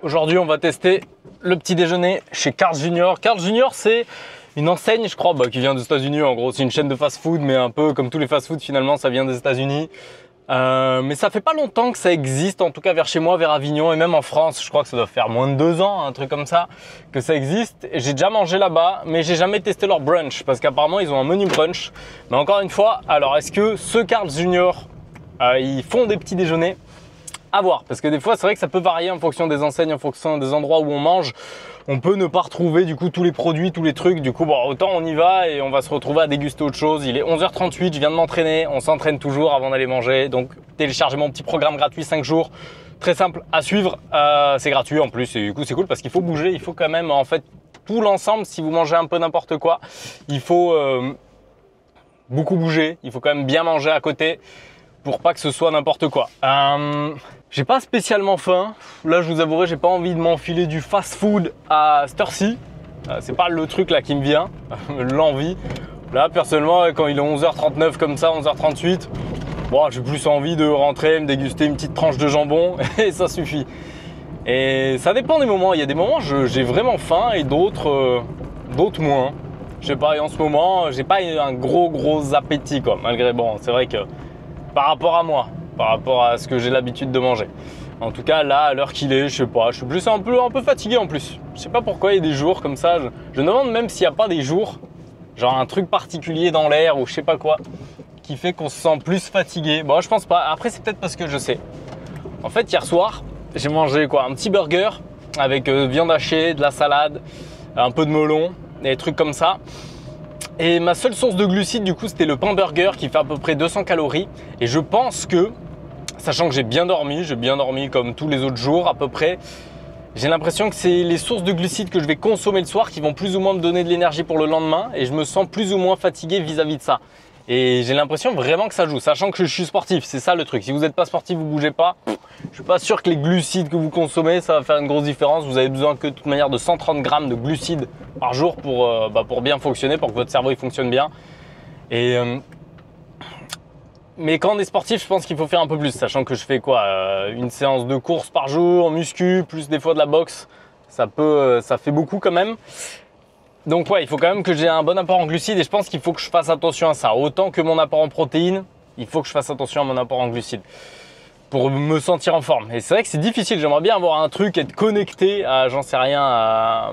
Aujourd'hui, on va tester le petit déjeuner chez Carl's Jr. Carl's Jr, c'est une enseigne, je crois, qui vient des États-Unis. En gros, c'est une chaîne de fast-food, mais un peu comme tous les fast-food, finalement, ça vient des États-Unis. Mais ça fait pas longtemps que ça existe, en tout cas vers chez moi, vers Avignon, et même en France. Je crois que ça doit faire moins de 2 ans, un truc comme ça, que ça existe. J'ai déjà mangé là-bas, mais j'ai jamais testé leur brunch, parce qu'apparemment, ils ont un menu brunch. Mais encore une fois, alors est-ce que ce Carl's Jr, ils font des petits déjeuners? À voir, parce que des fois c'est vrai que ça peut varier en fonction des enseignes, en fonction des endroits où on mange. On peut ne pas retrouver du coup tous les produits, tous les trucs. Du coup, bon, autant on y va et on va se retrouver à déguster autre chose. Il est 11h38, je viens de m'entraîner. On s'entraîne toujours avant d'aller manger. Donc téléchargez mon petit programme gratuit 5 jours. Très simple à suivre. C'est gratuit en plus et du coup c'est cool parce qu'il faut bouger. Il faut quand même en fait tout l'ensemble. Si vous mangez un peu n'importe quoi, il faut beaucoup bouger. Il faut quand même bien manger à côté pour pas que ce soit n'importe quoi. J'ai pas spécialement faim. Là, je vous avouerai, j'ai pas envie de m'enfiler du fast-food à cette heure-ci. C'est pas le truc là qui me vient, l'envie. Là, personnellement, quand il est 11h39 comme ça, 11h38, bon, j'ai plus envie de rentrer, me déguster une petite tranche de jambon et ça suffit. Et ça dépend des moments. Il y a des moments j'ai vraiment faim et d'autres moins. Je sais pas, et en ce moment, j'ai pas un gros appétit quoi. Malgré, bon, c'est vrai que par rapport à moi, par rapport à ce que j'ai l'habitude de manger. En tout cas, là, à l'heure qu'il est, je sais pas, je suis plus un peu fatigué en plus. Je sais pas pourquoi il y a des jours comme ça. Je me demande même s'il n'y a pas des jours, genre un truc particulier dans l'air ou je sais pas quoi, qui fait qu'on se sent plus fatigué. Bon, je pense pas. Après, c'est peut-être parce que je sais. En fait, hier soir, j'ai mangé quoi, un petit burger avec viande hachée, de la salade, un peu de melon, des trucs comme ça. Et ma seule source de glucides, du coup, c'était le pain burger qui fait à peu près 200 calories. Et je pense que, sachant que j'ai bien dormi comme tous les autres jours à peu près, j'ai l'impression que c'est les sources de glucides que je vais consommer le soir qui vont plus ou moins me donner de l'énergie pour le lendemain. Et je me sens plus ou moins fatigué vis-à-vis de ça. Et j'ai l'impression vraiment que ça joue, sachant que je suis sportif, c'est ça le truc. Si vous n'êtes pas sportif, vous ne bougez pas, je suis pas sûr que les glucides que vous consommez, ça va faire une grosse différence. Vous avez besoin que de toute manière de 130 grammes de glucides par jour pour bien fonctionner, pour que votre cerveau il fonctionne bien. Mais quand on est sportif, je pense qu'il faut faire un peu plus, sachant que je fais quoi, une séance de course par jour, muscu, plus des fois de la boxe, ça fait beaucoup quand même. Donc ouais, il faut quand même que j'ai un bon apport en glucides et je pense qu'il faut que je fasse attention à ça. Autant que mon apport en protéines, il faut que je fasse attention à mon apport en glucides pour me sentir en forme. Et c'est vrai que c'est difficile, j'aimerais bien avoir un truc, être connecté à, j'en sais rien, à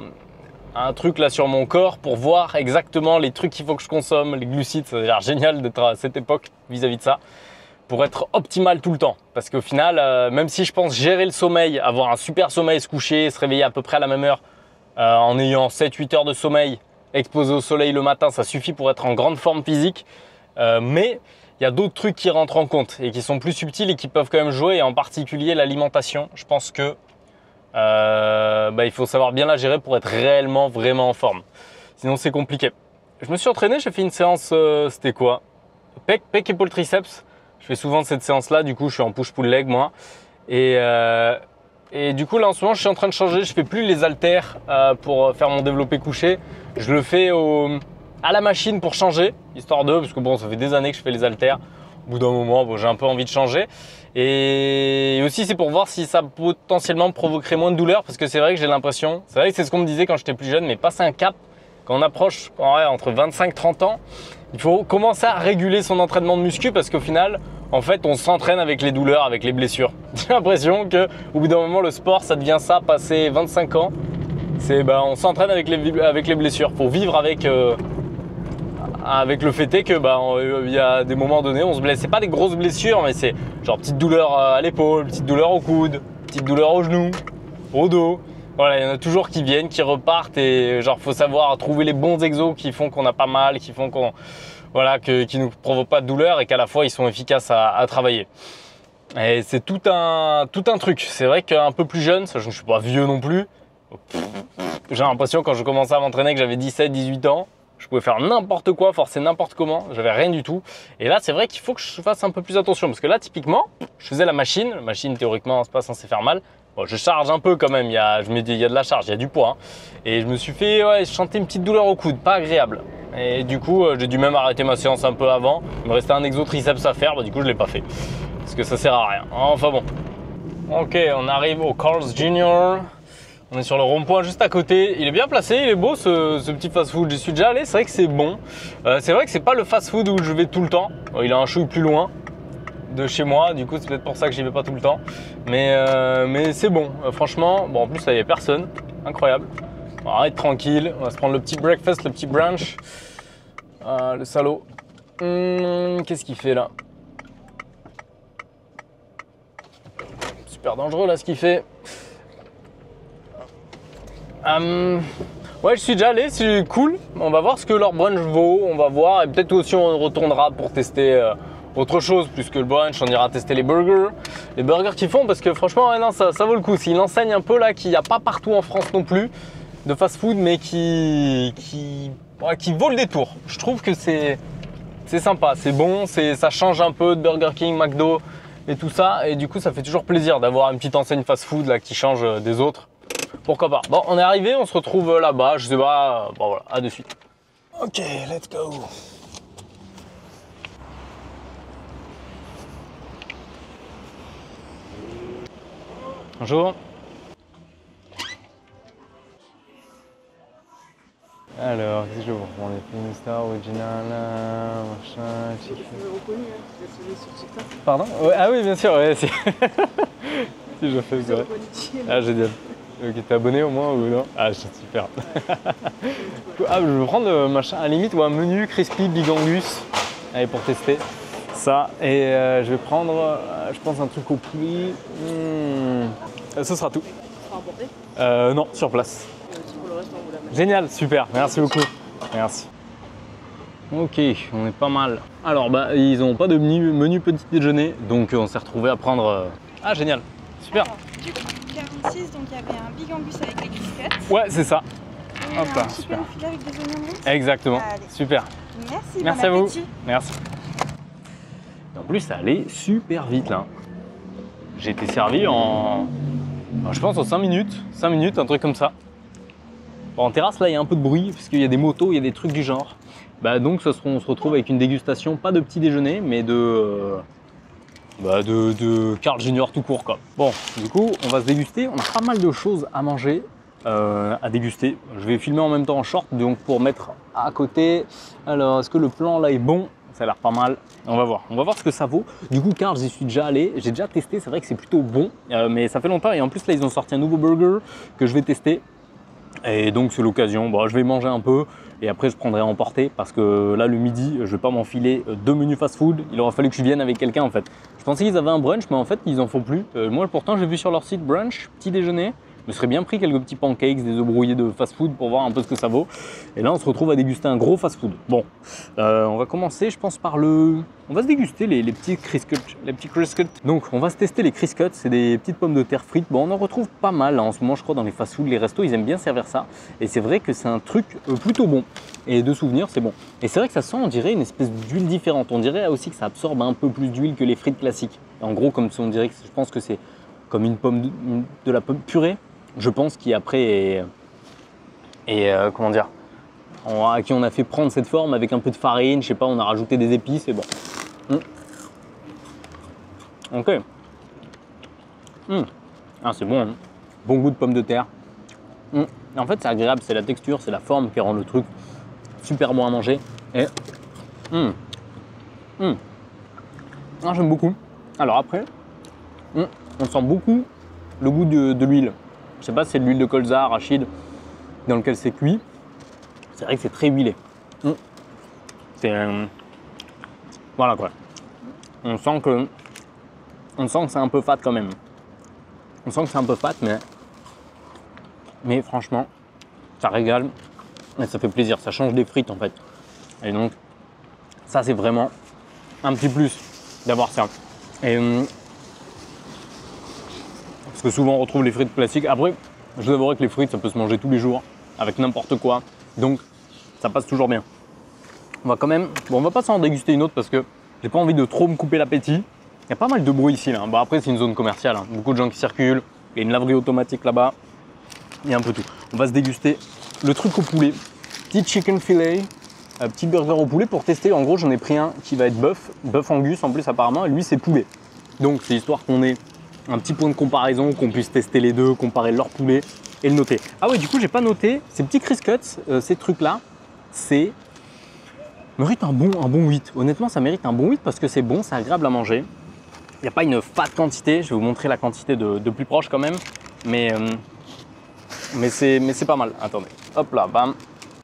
un truc là sur mon corps pour voir exactement les trucs qu'il faut que je consomme, les glucides. Ça a l'air génial d'être à cette époque vis-à-vis de ça, pour être optimal tout le temps. Parce qu'au final, même si je pense gérer le sommeil, avoir un super sommeil, se coucher, se réveiller à peu près à la même heure, en ayant 7-8 heures de sommeil, exposé au soleil le matin, ça suffit pour être en grande forme physique. Mais il y a d'autres trucs qui rentrent en compte et qui sont plus subtils et qui peuvent quand même jouer, et en particulier l'alimentation. Je pense que il faut savoir bien la gérer pour être réellement, vraiment en forme. Sinon, c'est compliqué. Je me suis entraîné, j'ai fait une séance, c'était quoi? Pec, épaule, triceps. Je fais souvent cette séance-là, du coup, je suis en push-pull leg, moi. Et du coup, là, en ce moment, je suis en train de changer. Je fais plus les haltères pour faire mon développé couché. Je le fais à la machine pour changer, histoire de, parce que bon, ça fait des années que je fais les haltères. Au bout d'un moment, bon, j'ai un peu envie de changer. Et aussi, c'est pour voir si ça potentiellement provoquerait moins de douleur, parce que c'est vrai que j'ai l'impression, c'est vrai que c'est ce qu'on me disait quand j'étais plus jeune, mais passer un cap, quand on approche entre 25 et 30 ans, il faut commencer à réguler son entraînement de muscu, parce qu'au final, en fait, on s'entraîne avec les douleurs, avec les blessures. J'ai l'impression qu'au bout d'un moment, le sport, ça devient ça, passer 25 ans. On s'entraîne avec les blessures. Faut vivre avec le fait que il y a des moments donnés, on se blesse. C'est pas des grosses blessures, mais c'est genre petite douleur à l'épaule, petite douleur au coude, petite douleur au genou, au dos. Voilà, il y en a toujours qui viennent, qui repartent, et genre faut savoir trouver les bons exos qui font qu'on a pas mal, qui font qui nous provoquent pas de douleur et qu'à la fois ils sont efficaces à travailler. Et c'est tout un truc. C'est vrai qu'un peu plus jeune, sachant que je suis pas vieux non plus, j'ai l'impression quand je commençais à m'entraîner que j'avais 17-18 ans, je pouvais faire n'importe quoi, forcer n'importe comment, j'avais rien du tout. Et là, c'est vrai qu'il faut que je fasse un peu plus attention, parce que là, typiquement, je faisais la machine théoriquement, c'est pas censé faire mal. Bon, je charge un peu quand même, il y a de la charge, il y a du poids. Hein. Et je me suis fait chanter une petite douleur au coude, pas agréable. Et du coup, j'ai dû même arrêter ma séance un peu avant. Il me restait un exo triceps à faire, du coup, je l'ai pas fait. Parce que ça sert à rien. Enfin bon. Ok, on arrive au Carl's Jr. On est sur le rond-point juste à côté. Il est bien placé, il est beau ce petit fast-food. J'y suis déjà allé, c'est vrai que c'est bon. C'est vrai que c'est pas le fast-food où je vais tout le temps. Il a un chouille plus loin de chez moi, du coup c'est peut-être pour ça que j'y vais pas tout le temps. Mais c'est bon, franchement. Bon, en plus là il n'y a personne, incroyable. On va être tranquille, on va se prendre le petit breakfast, le petit brunch. Le salaud. Qu'est-ce qu'il fait là? Super dangereux là ce qu'il fait. Ouais, je suis déjà allé, c'est cool. On va voir ce que leur brunch vaut, on va voir. Et peut-être aussi on retournera pour tester autre chose plus que le brunch. On ira tester les burgers qu'ils font parce que franchement, ouais, non, ça vaut le coup. C'est une enseigne un peu là qu'il n'y a pas partout en France non plus de fast-food, mais qui vaut le détour. Je trouve que c'est sympa, c'est bon, ça change un peu de Burger King, McDo et tout ça. Et du coup, ça fait toujours plaisir d'avoir une petite enseigne fast-food là qui change des autres. Pourquoi pas. Bon, on est arrivé, on se retrouve là-bas, je sais pas. Bon voilà, à de suite. Ok, let's go. Bonjour. Alors, qu'est-ce que je vous prends? Les Finistar original, machin, chicken. C'est reconnu, hein, tu l'as sonné sur TikTok. Pardon? Ouais, ah oui, bien sûr, ouais, si. Si je fais ça. Ah, génial. Ok, t'es abonné au moins ou non? Ah, c'est super. Ah, je vais prendre le machin, à la limite, ou un menu crispy Big Angus. Allez, pour tester ça. Et je vais prendre, je pense, un truc au poulet. Ce sera tout. Ça sera emporté. Non, sur place. Pour le reste, on vous la met. Génial, super, merci beaucoup. Merci. Ok, on est pas mal. Alors, bah, ils n'ont pas de menu petit déjeuner, donc on s'est retrouvé à prendre. Ah, génial, super. Alors, du coup, 46, donc il y avait un Big Angus avec les crisquettes. Ouais, c'est ça. Et Hop là, un super. chicken filet avec des oignons rouges. Exactement, Allez. super. Merci, Merci bon à vous. appétit. Merci. En plus, ça allait super vite là. J'ai été servi en, je pense, en 5 minutes. 5 minutes, un truc comme ça. Bon, en terrasse, là, il y a un peu de bruit, parce qu'il y a des motos, il y a des trucs du genre. Bah, donc, on se retrouve avec une dégustation, pas de petit déjeuner, mais de Carl Jr. tout court, quoi. Bon, du coup, on va se déguster. On a pas mal de choses à manger, à déguster. Je vais filmer en même temps en short, donc pour mettre à côté. Alors, est-ce que le plan là est bon? Ça a l'air pas mal. On va voir ce que ça vaut. Du coup, Carl, j'y suis déjà allé. J'ai déjà testé. C'est vrai que c'est plutôt bon, mais ça fait longtemps. Et en plus, là, ils ont sorti un nouveau burger que je vais tester. Et donc, c'est l'occasion. Bon, je vais manger un peu. Et après, je prendrai à emporter parce que là, le midi, je vais pas m'enfiler 2 menus fast-food. Il aura fallu que je vienne avec quelqu'un, en fait. Je pensais qu'ils avaient un brunch, mais en fait, ils en font plus. Moi, pourtant, j'ai vu sur leur site brunch, petit déjeuner. Je me serais bien pris quelques petits pancakes, des œufs brouillés de fast-food pour voir un peu ce que ça vaut. Et là, on se retrouve à déguster un gros fast-food. Bon, on va commencer, je pense, par le... On va se déguster les petits criscuts. Les petits criscuts. Donc, on va se tester les criscuts. C'est des petites pommes de terre frites. Bon, on en retrouve pas mal là, en ce moment, je crois, dans les fast-food. Les restos, ils aiment bien servir ça. Et c'est vrai que c'est un truc plutôt bon. Et de souvenir, c'est bon. Et c'est vrai que ça sent, on dirait, une espèce d'huile différente. On dirait aussi que ça absorbe un peu plus d'huile que les frites classiques. En gros, comme si on dirait que je pense que c'est comme une pomme de la pomme purée. Je pense qui après est comment dire, à qui on a fait prendre cette forme avec un peu de farine, je sais pas, on a rajouté des épices et bon. Ok. Ah, c'est bon, hein. Bon goût de pomme de terre. En fait, c'est agréable, c'est la texture, c'est la forme qui rend le truc super bon à manger. Et ah, j'aime beaucoup. Alors après, on sent beaucoup le goût de l'huile. Je sais pas si c'est de l'huile de colza, arachide, dans lequel c'est cuit. C'est vrai que c'est très huilé. C'est voilà quoi. On sent que c'est un peu fat quand même. On sent que c'est un peu fat, mais franchement, ça régale et ça fait plaisir. Ça change des frites en fait. Et donc, ça c'est vraiment un petit plus d'avoir ça. Et parce que souvent on retrouve les frites classiques. Après, je dois avouer que les frites, ça peut se manger tous les jours, avec n'importe quoi. Donc, ça passe toujours bien. On va quand même... Bon, on va pas s'en déguster une autre parce que j'ai pas envie de trop me couper l'appétit. Il y a pas mal de bruit ici, là. Bon, après, c'est une zone commerciale. Hein. Beaucoup de gens qui circulent. Il y a une laverie automatique là-bas. Il y a un peu tout. On va se déguster le truc au poulet. Petit chicken filet. Petit burger au poulet pour tester. En gros, j'en ai pris un qui va être bœuf Angus en plus apparemment. Et lui, c'est poulet. Donc, c'est histoire qu'on ait un petit point de comparaison, qu'on puisse tester les deux, comparer leur poulet et le noter. Ah ouais, du coup, j'ai pas noté ces petits Chris Cuts, ces trucs-là, c'est mérite un bon 8. Honnêtement, ça mérite un bon 8 parce que c'est bon, c'est agréable à manger. Il n'y a pas une fat quantité, je vais vous montrer la quantité de plus proche quand même, mais c'est pas mal. Attendez, hop là, bam.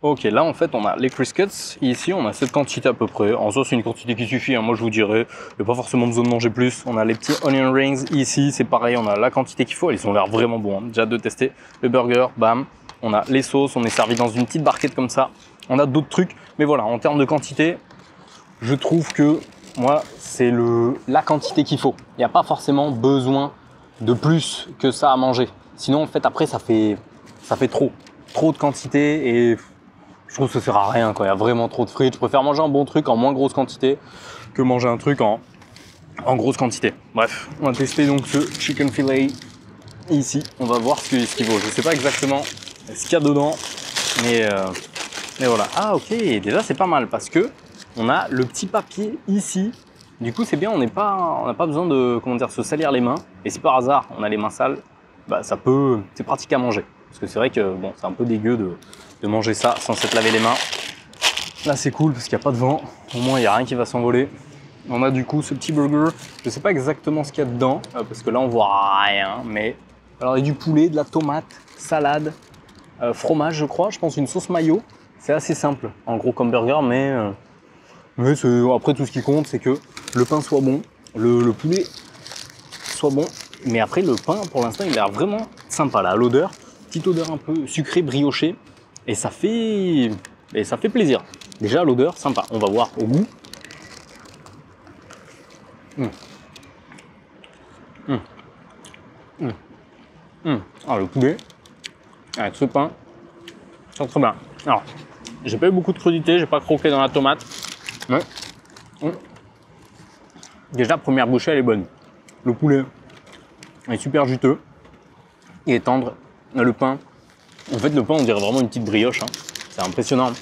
Ok, là en fait on a les Chris Cuts, ici on a cette quantité à peu près, en soi c'est une quantité qui suffit, hein. Moi je vous dirais, il n'y a pas forcément besoin de manger plus. On a les petits onion rings, ici c'est pareil, on a la quantité qu'il faut, ils ont l'air vraiment bons, hein. Déjà de tester. Le burger, bam, on a les sauces, on est servi dans une petite barquette comme ça, on a d'autres trucs, mais voilà, en termes de quantité, je trouve que moi c'est la quantité qu'il faut. Il n'y a pas forcément besoin de plus que ça à manger, sinon en fait après ça fait trop de quantité et je trouve que ça sert à rien quand il y a vraiment trop de frites. Je préfère manger un bon truc en moins grosse quantité que manger un truc en grosse quantité. Bref, on va tester donc ce chicken filet ici. On va voir ce qu'il vaut. Je ne sais pas exactement ce qu'il y a dedans, mais voilà. Ah ok, déjà c'est pas mal parce que on a le petit papier ici. Du coup c'est bien, on n'a pas besoin de se salir les mains. Et si par hasard on a les mains sales, bah, c'est pratique à manger. Parce que c'est vrai que bon, c'est un peu dégueu de manger ça sans s'être lavé les mains. Là c'est cool parce qu'il n'y a pas de vent, au moins il n'y a rien qui va s'envoler. On a du coup ce petit burger, je ne sais pas exactement ce qu'il y a dedans, parce que là on voit rien, mais alors il y a du poulet, de la tomate, salade, fromage je crois, je pense une sauce mayo. C'est assez simple en gros comme burger, mais après tout ce qui compte c'est que le pain soit bon, le poulet soit bon, mais après le pain pour l'instant il a l'air vraiment sympa là, l'odeur, petite odeur un peu sucrée, briochée. Et ça fait plaisir. Déjà l'odeur, sympa. On va voir au goût. Ah, le poulet avec ce pain, c'est très bien. Alors, j'ai pas eu beaucoup de crudité, j'ai pas croqué dans la tomate. Mais déjà, première bouchée, elle est bonne. Le poulet est super juteux. Il est tendre. Le pain. En fait, le pain, on dirait vraiment une petite brioche. Hein. C'est impressionnant.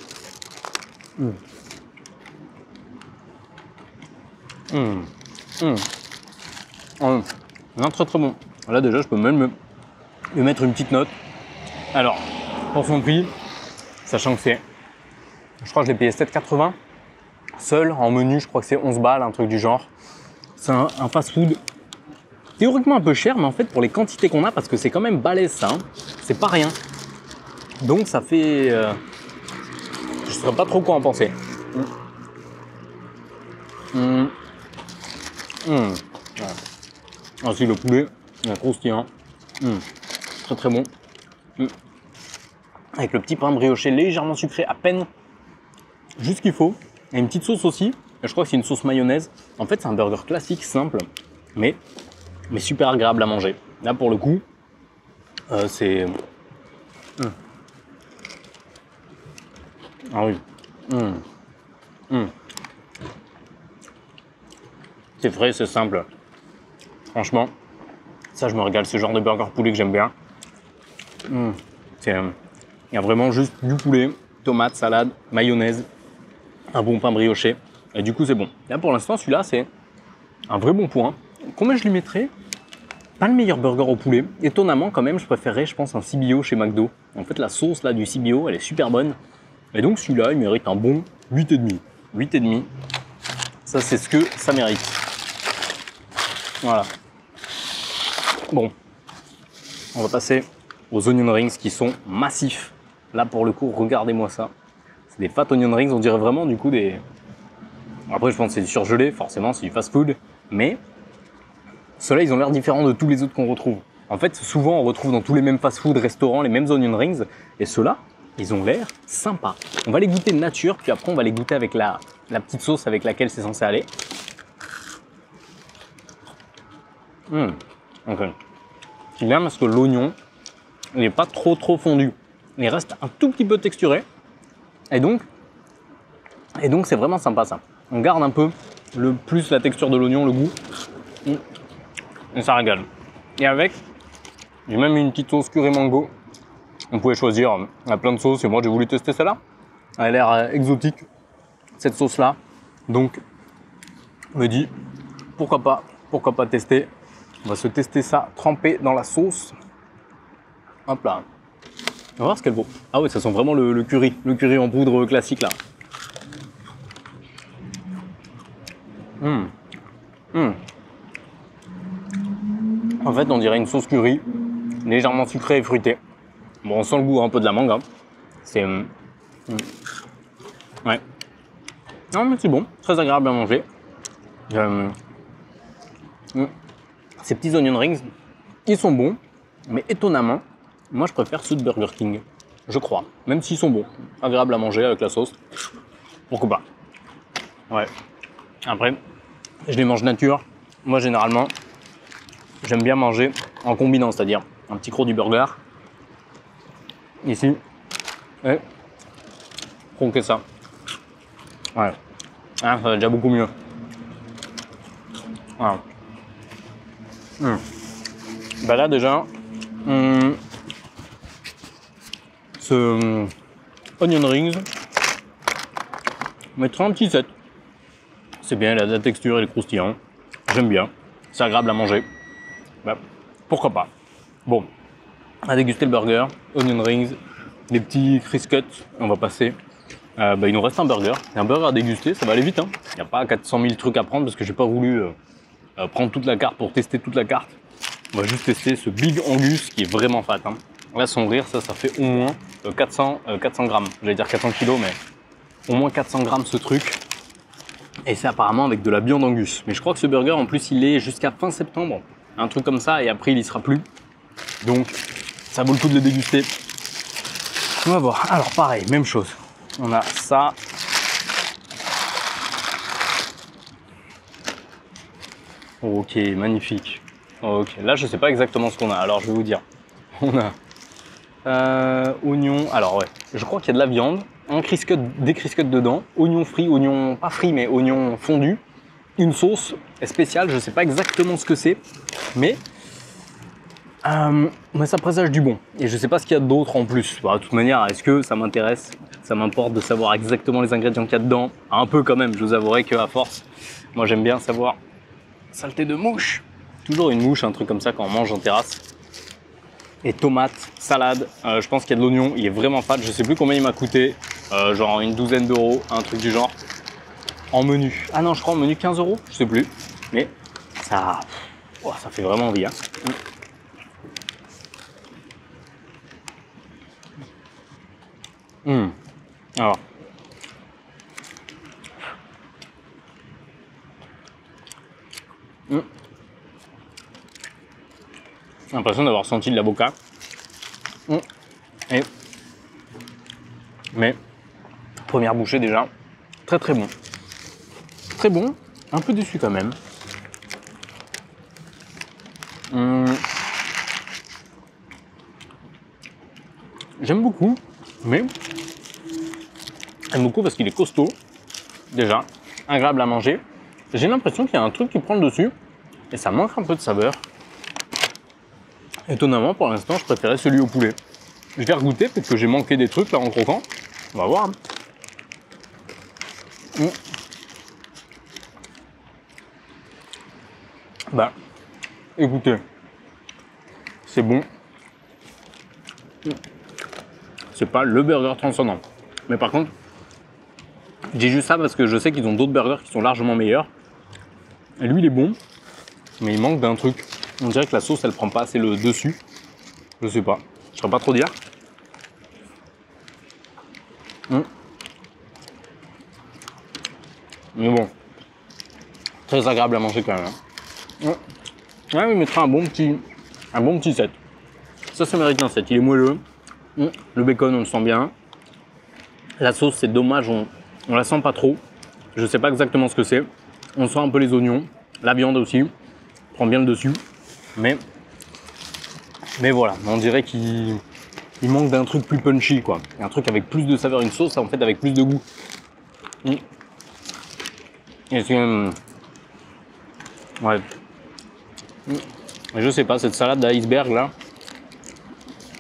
Non, très très bon. Là, déjà, je peux même lui mettre une petite note. Alors, pour son prix, sachant que c'est... Je crois que je l'ai payé 7,80. Seul, en menu, je crois que c'est 11 balles, un truc du genre. C'est un fast-food théoriquement un peu cher, mais en fait, pour les quantités qu'on a, parce que c'est quand même balèze, ça. Hein, c'est pas rien. Donc ça fait... je ne saurais pas trop quoi en penser. Ensuite le poulet, il est croustillant. Très très bon. Avec le petit pain brioché légèrement sucré, à peine. Juste ce qu'il faut. Et une petite sauce aussi. Et je crois que c'est une sauce mayonnaise. En fait c'est un burger classique, simple, mais super agréable à manger. Là pour le coup, c'est... Ah oui. C'est frais, c'est simple. Franchement, ça je me régale, ce genre de burger poulet que j'aime bien. Il y a vraiment juste du poulet, tomate, salade, mayonnaise, un bon pain brioché. Et du coup c'est bon. Là pour l'instant celui-là c'est un vrai bon point. Combien je lui mettrais? Pas le meilleur burger au poulet. Étonnamment quand même, je préférerais je pense un CBO chez McDo. En fait la sauce là du CBO elle est super bonne. Et donc celui-là, il mérite un bon 8,5. 8,5. Ça, c'est ce que ça mérite. Voilà. Bon. On va passer aux onion rings qui sont massifs. Là, pour le coup, regardez-moi ça. C'est des fat onion rings. On dirait vraiment du coup des... Après, je pense que c'est du surgelé. Forcément, c'est du fast-food. Mais ceux-là, ils ont l'air différents de tous les autres qu'on retrouve. En fait, souvent, on retrouve dans tous les mêmes fast-food, restaurants, les mêmes onion rings. Et ceux-là, ils ont l'air sympas. On va les goûter nature, puis après on va les goûter avec la petite sauce avec laquelle c'est censé aller. Ok. C'est bien parce que l'oignon, il n'est pas trop fondu. Il reste un tout petit peu texturé. Et donc c'est vraiment sympa ça. On garde un peu plus la texture de l'oignon, le goût. Et ça régale. Et avec, j'ai même une petite sauce curry mango. On pouvait choisir plein de sauces et moi j'ai voulu tester celle-là. Elle a l'air exotique, cette sauce-là. Donc, je me dis, pourquoi pas tester On va se tester ça trempé dans la sauce. Hop là. On va voir ce qu'elle vaut. Ah ouais, ça sent vraiment le curry. Le curry en poudre classique là. En fait, on dirait une sauce curry, légèrement sucrée et fruitée. Bon, on sent le goût un peu de la mangue. Hein. C'est... Ouais. Non, mais c'est bon. Très agréable à manger. Ces petits onion rings, ils sont bons. Mais étonnamment, moi, je préfère ceux de Burger King. Je crois. Même s'ils sont bons. Agréable à manger avec la sauce. Pourquoi pas. Ouais. Après, je les mange nature. Moi, généralement, j'aime bien manger en combinant, c'est-à-dire un petit croc du burger. Ici. Et croquer ça. Ouais. Ah, ça va déjà beaucoup mieux. Voilà. Bah là, déjà, ce onion rings mettra un petit 7. C'est bien, il a de la texture et le croustillant. J'aime bien. C'est agréable à manger. Bah, pourquoi pas. Bon, à déguster le burger, onion rings, les petits Criscuts. On va passer. Il nous reste un burger. Et un burger à déguster, ça va aller vite. Hein. Il n'y a pas 400 000 trucs à prendre parce que j'ai pas voulu prendre toute la carte pour tester toute la carte. On va juste tester ce Big Angus qui est vraiment fat. Hein. Là, son rire, ça fait au moins 400 grammes. J'allais dire 400 kilos, mais au moins 400 grammes ce truc. Et c'est apparemment avec de la viande Angus. Mais je crois que ce burger, en plus, il est jusqu'à fin septembre. Un truc comme ça, et après, il y sera plus. Donc, ça vaut le coup de le déguster. On va voir. Alors, pareil, même chose. On a ça. Ok, magnifique. Ok, là, je sais pas exactement ce qu'on a. Alors, je vais vous dire. On a oignon. Alors, ouais, je crois qu'il y a de la viande. Des Criscuts dedans, oignon frit, oignon pas frit mais oignon fondu, une sauce spéciale, je sais pas exactement ce que c'est, mais ça présage du bon. Et je sais pas ce qu'il y a d'autre en plus. Bah, de toute manière, est-ce que ça m'intéresse? Ça m'importe de savoir exactement les ingrédients qu'il y a dedans. Un peu quand même, je vous avouerai qu'à force, moi j'aime bien savoir. Saleté de mouche. Toujours une mouche, un truc comme ça quand on mange en terrasse. Et tomates, salade, je pense qu'il y a de l'oignon, il est vraiment fat, je sais plus combien il m'a coûté, genre une douzaine d'euros, un truc du genre, en menu. Ah non, je crois en menu 15 euros, je sais plus, mais ça, ça fait vraiment envie. Hein. Alors, j'ai l'impression d'avoir senti de l'avocat. Mais, première bouchée déjà, très très bon. Très bon, un peu déçu quand même. J'aime beaucoup, mais j'aime beaucoup parce qu'il est costaud, déjà, agréable à manger. J'ai l'impression qu'il y a un truc qui prend le dessus et ça manque un peu de saveur. Étonnamment, pour l'instant, je préférais celui au poulet. Je vais regoûter, peut-être que j'ai manqué des trucs là en croquant. On va voir. Bah, écoutez, c'est bon. C'est pas le burger transcendant. Mais par contre, je dis juste ça parce que je sais qu'ils ont d'autres burgers qui sont largement meilleurs. Et lui, il est bon, mais il manque d'un truc. On dirait que la sauce, elle prend pas assez le dessus. Je sais pas. Je saurais pas trop dire. Mais bon, très agréable à manger quand même. Hein. Ouais, il mettra un bon petit 7. Ça mérite un 7. Il est moelleux. Le bacon, on le sent bien. La sauce, c'est dommage, on la sent pas trop. Je sais pas exactement ce que c'est. On sent un peu les oignons. La viande aussi. Prend bien le dessus. Mais voilà, on dirait qu'il manque d'un truc plus punchy, quoi. Un truc avec plus de saveur, une sauce en fait avec plus de goût. Et c'est ouais. Je sais pas, cette salade d'iceberg là,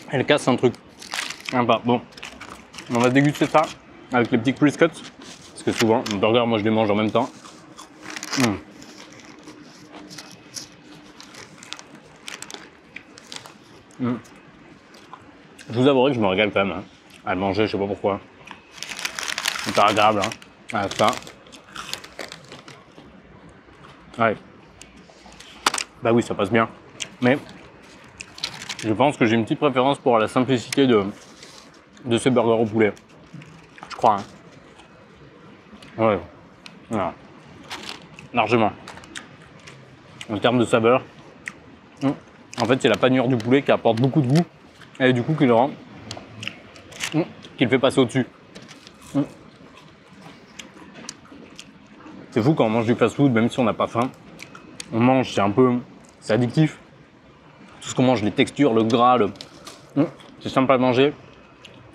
elle casse un truc. Bon, on va déguster ça avec les petits Criscuts. Parce que souvent, le burger, moi je les mange en même temps. Je vous avouerai que je me régale quand même hein, à le manger, je sais pas pourquoi. Hyper agréable, hein. Ah, ça. Ouais. Bah oui, ça passe bien. Mais je pense que j'ai une petite préférence pour la simplicité de ce burger au poulet. Je crois. Hein. Ouais. Voilà. Largement. En termes de saveur, en fait, c'est la panure du poulet qui apporte beaucoup de goût et du coup qui le rend, qui le fait passer au-dessus. C'est fou quand on mange du fast-food, même si on n'a pas faim, on mange, c'est addictif. Tout ce qu'on mange, les textures, le gras, c'est simple à manger,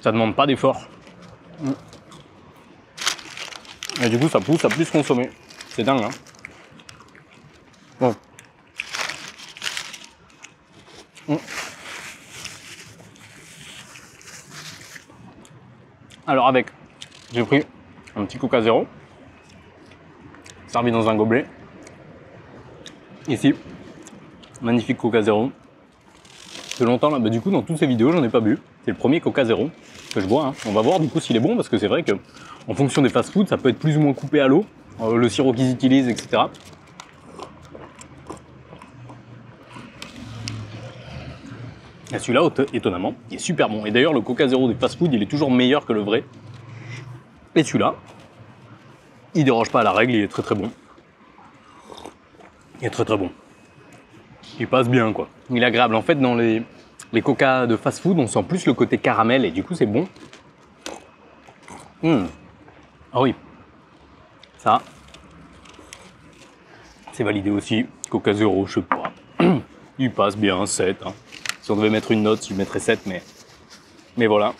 ça demande pas d'effort. Et du coup, ça pousse à plus consommer. C'est dingue, hein. Bon. Alors avec, j'ai pris un petit Coca Zéro, servi dans un gobelet. Ici, magnifique Coca Zéro. De longtemps là, bah, du coup dans toutes ces vidéos j'en ai pas bu. C'est le premier Coca Zéro que je bois. Hein. On va voir du coup s'il est bon parce que c'est vrai que en fonction des fast-food, ça peut être plus ou moins coupé à l'eau, le sirop qu'ils utilisent, etc. Et celui-là, étonnamment, il est super bon. Et d'ailleurs, le Coca Zéro des fast-food, il est toujours meilleur que le vrai. Et celui-là, il déroge pas à la règle, il est très très bon. Il est très très bon. Il passe bien, quoi. Il est agréable. En fait, dans les Coca de fast-food, on sent plus le côté caramel et du coup, c'est bon. Ah oui. Ça, c'est validé aussi. Coca Zéro, je sais pas. Il passe bien, 7. Hein. Si on devait mettre une note, je mettrais 7, mais voilà.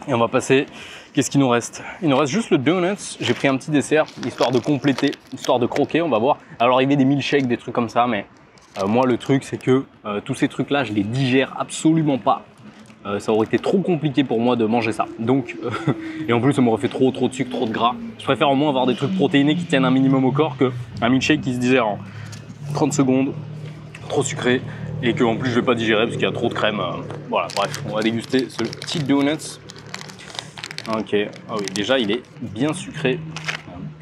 Et on va passer, qu'est-ce qu'il nous reste? Il nous reste juste le donuts. J'ai pris un petit dessert, histoire de compléter, histoire de croquer, on va voir. Alors il y avait des milkshakes, des trucs comme ça, mais moi le truc c'est que tous ces trucs-là, je les digère absolument pas. Ça aurait été trop compliqué pour moi de manger ça. Donc, et en plus ça m'aurait fait trop de sucre, trop de gras. Je préfère au moins avoir des trucs protéinés qui tiennent un minimum au corps qu'un milkshake qui se digère en 30 secondes, trop sucré. Et qu'en plus je vais pas digérer parce qu'il y a trop de crème. Voilà, bref, on va déguster ce petit donut. Ok, ah oui, déjà il est bien sucré,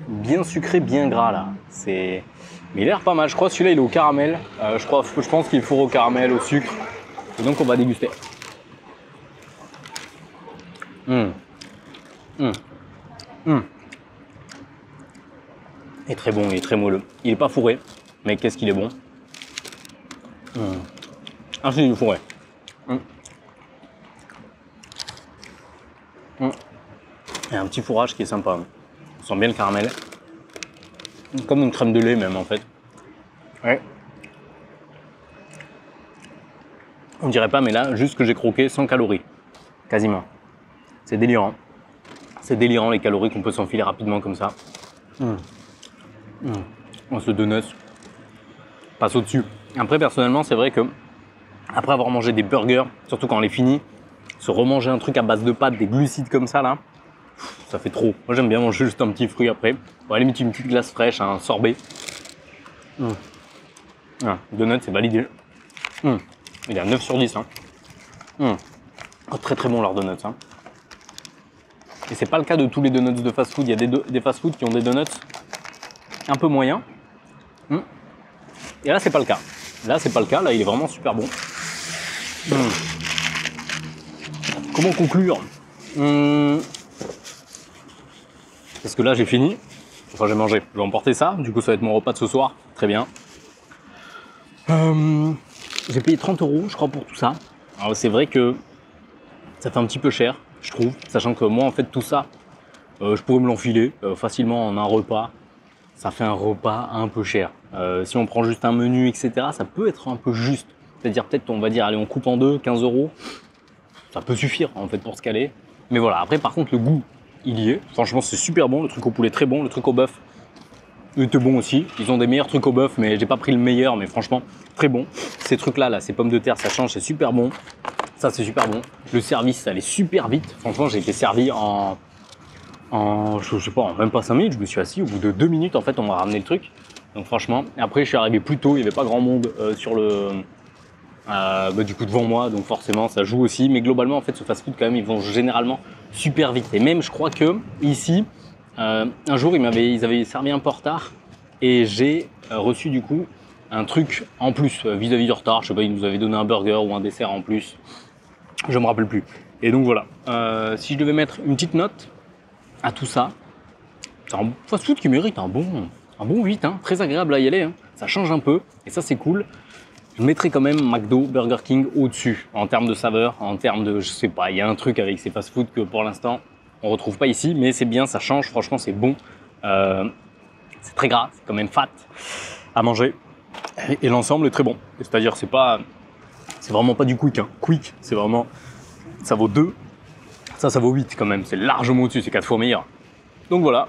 bien gras là. Mais il a l'air pas mal. Je crois que celui-là il est au caramel. Je pense qu'il faut au caramel, au sucre. Et donc on va déguster. Il est très bon, il est très moelleux. Il est pas fourré, mais qu'est-ce qu'il est bon. Ah si, il est fourré. Il y a un petit fourrage qui est sympa. On sent bien le caramel. Comme une crème de lait même en fait. Ouais. On dirait pas, mais là, juste que j'ai croqué 100 calories. Quasiment. C'est délirant. C'est délirant les calories qu'on peut s'enfiler rapidement comme ça. Ce donut passe au-dessus. Après, personnellement, c'est vrai que après avoir mangé des burgers, surtout quand on les finit, se remanger un truc à base de pâtes, des glucides comme ça là, ça fait trop. Moi j'aime bien manger juste un petit fruit après. Bon, à la limite une petite glace fraîche, un sorbet. Donut c'est validé. Il est à 9 sur 10. Hein. Oh, très très bon leur donuts. Hein. Et c'est pas le cas de tous les donuts de fast food. Il y a des fast food qui ont des donuts un peu moyens. Et là c'est pas le cas. Là c'est pas le cas, là il est vraiment super bon. Comment conclure? Parce que là j'ai fini. Enfin j'ai mangé. Je vais emporter ça. Du coup ça va être mon repas de ce soir. Très bien. J'ai payé 30 € je crois pour tout ça. Alors c'est vrai que ça fait un petit peu cher, je trouve. Sachant que moi en fait tout ça, je pourrais me l'enfiler facilement en un repas. Ça fait un repas un peu cher. Si on prend juste un menu, etc., ça peut être un peu juste. C'est-à-dire peut-être, on va dire, allez, on coupe en deux, 15 €. Ça peut suffire, en fait, pour se caler. Mais voilà, après, par contre, le goût, il y est. Franchement, c'est super bon. Le truc au poulet, très bon. Le truc au bœuf, il était bon aussi. Ils ont des meilleurs trucs au bœuf, mais j'ai pas pris le meilleur. Mais franchement, très bon. Ces trucs-là, là, ces pommes de terre, ça change, c'est super bon. Ça, c'est super bon. Le service, ça allait super vite. Franchement, j'ai été servi je sais pas, en même pas 5 minutes, je me suis assis, au bout de 2 minutes en fait on m'a ramené le truc. Donc franchement, après je suis arrivé plus tôt, il n'y avait pas grand monde sur du coup devant moi, donc forcément ça joue aussi. Mais globalement, en fait, ce fast-food quand même, ils vont généralement super vite. Et même, je crois que ici, un jour, ils avaient servi un peu en retard et j'ai reçu du coup un truc en plus vis-à-vis du retard. Je sais pas, ils nous avaient donné un burger ou un dessert en plus. Je me rappelle plus. Et donc voilà. Si je devais mettre une petite note à tout ça, c'est un fast-food qui mérite un bon 8, hein, très agréable à y aller, hein. Ça change un peu et ça c'est cool. Je mettrais quand même McDo, Burger King au-dessus en termes de saveur, en termes de, je sais pas, il y a un truc avec ces fast-food que pour l'instant on retrouve pas ici, mais c'est bien, ça change, franchement c'est bon. C'est très gras, c'est quand même fat à manger et l'ensemble est très bon. C'est-à-dire c'est vraiment pas du quick, hein. Quick, c'est vraiment, ça vaut 2, ça vaut 8 quand même, c'est largement au-dessus, c'est 4 fois meilleur. Donc voilà,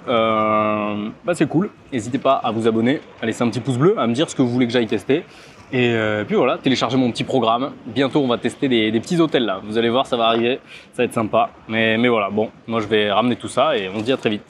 c'est cool. N'hésitez pas à vous abonner, à laisser un petit pouce bleu, à me dire ce que vous voulez que j'aille tester. Et puis voilà, téléchargez mon petit programme. Bientôt, on va tester des petits hôtels là. Vous allez voir, ça va arriver, ça va être sympa. Mais voilà, bon, moi je vais ramener tout ça et on se dit à très vite.